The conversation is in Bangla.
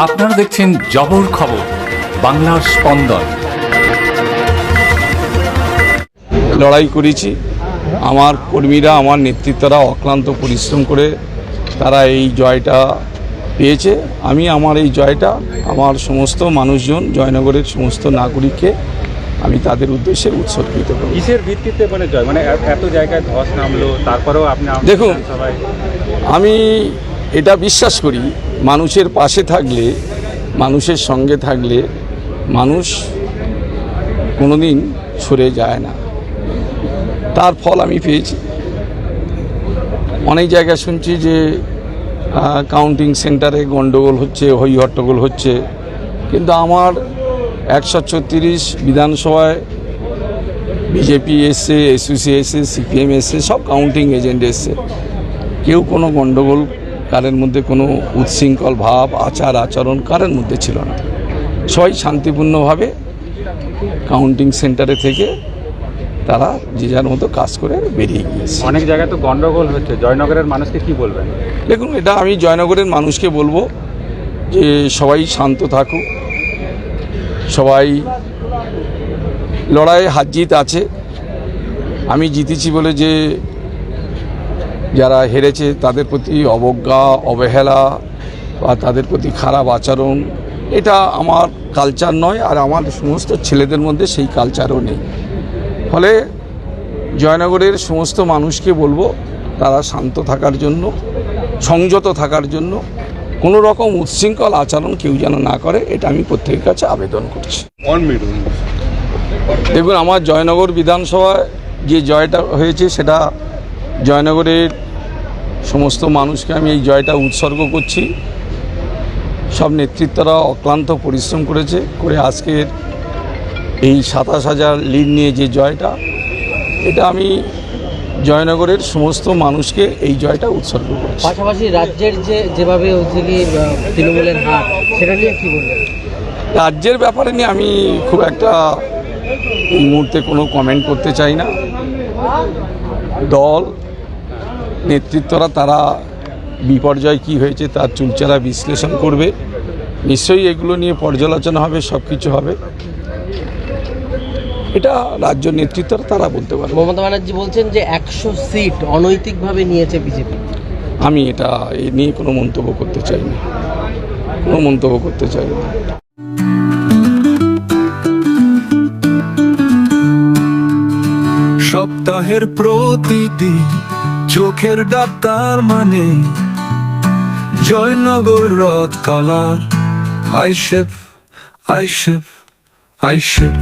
আপনারা দেখছেন জবর খবর, বাংলার স্পন্দন। লড়াই করেছি, আমার কর্মীরা, আমার নেতৃত্বরা অক্লান্ত পরিশ্রম করে তারা এই জয়টা পেয়েছে। আমি আমার এই জয়টা আমার সমস্ত মানুষজন, জয়নগরের সমস্ত নাগরিককে আমি তাদের উদ্দেশ্যে উৎসর্গিত করি। কিসের ভিত্তিতে মানে জয়, মানে এত জায়গায় ধস নামলো, তারপরেও আপনি দেখুন, আমি এটা বিশ্বাস করি, মানুষের পাশে থাকলে, মানুষের সঙ্গে থাকলে মানুষ কোনোদিন সরে যায় না। তার ফল আমি পেয়েছি। অনেক জায়গায় শুনছি যে কাউন্টিং সেন্টারে গণ্ডগোল হচ্ছে, হই হট্টগোল হচ্ছে, কিন্তু আমার 136 বিধানসভায় বিজেপি এসছে, এসইউসি এসছে, সিপিএম এসছে, সব কাউন্টিং এজেন্ট এসছে। কেউ কোনো গণ্ডগোল, কারের মধ্যে কোনো উচ্ছৃঙ্খল ভাব, আচার আচরণ কারের মধ্যে ছিল না। সবাই শান্তিপূর্ণভাবে কাউন্টিং সেন্টারে থেকে তারা যে যার মতো কাজ করে বেরিয়ে গিয়েছে। অনেক জায়গায় তো গন্ডগোল হচ্ছে, জয়নগরের মানুষকে কি বলবেন? দেখুন, এটা আমি জয়নগরের মানুষকে বলবো যে সবাই শান্ত থাকুক, সবাই লড়াইয়ে হার জিত আছে। আমি জিতেছি বলে যে যারা হেরেছে তাদের প্রতি অবজ্ঞা, অবহেলা বা তাদের প্রতি খারাপ আচরণ, এটা আমার কালচার নয়, আর আমার সমস্ত ছেলেদের মধ্যে সেই কালচারও নেই। ফলে জয়নগরের সমস্ত মানুষকে বলবো তারা শান্ত থাকার জন্য, সংযত থাকার জন্য, কোনো রকম উচ্ছৃঙ্খল আচরণ কেউ যেন না করে, এটা আমি প্রত্যেকের কাছে আবেদন করছি। দেখুন, আমার জয়নগর বিধানসভায় যে জয়টা হয়েছে সেটা জয়নগরের সমস্ত মানুষকে আমি এই জয়টা উৎসর্গ করছি। সব নেতৃত্বরা অক্লান্ত পরিশ্রম করেছে, করে আজকের এই 27,000 লিড নিয়ে যে জয়টা, এটা আমি জয়নগরের সমস্ত মানুষকে এই জয়টা উৎসর্গ করছি। পাশাপাশি রাজ্যের যেভাবে হচ্ছে কি তৃণমূলের হার, সেটা নিয়ে কী বলবেন? রাজ্যের ব্যাপারে নিয়ে আমি খুব একটা এই মুহূর্তে কোনো কমেন্ট করতে চাই না। দল নেতৃত্বরা তারা বিপর্যয় কি হয়েছে তার চুলচেরা বিশ্লেষণ করবে। নিশ্চয়ই এগুলো নিয়ে পর্যালোচনা হবে, সব কিছু হবে। এটা রাজ্য নেতৃত্বরা তারা বলতে পারে। মমতা ব্যানার্জি বলছেন যে 100 সিট অনৈতিকভাবে নিয়েছে বিজেপি। আমি এটা এ নিয়ে কোনো মন্তব্য করতে চাই না, কোনো মন্তব্য করতে চাই না। সপ্তাহের প্রতিদিন চোখের ডাক্তার মানে জয়নগর রথ কালার আইশেফ আইশেফ আইশেফ।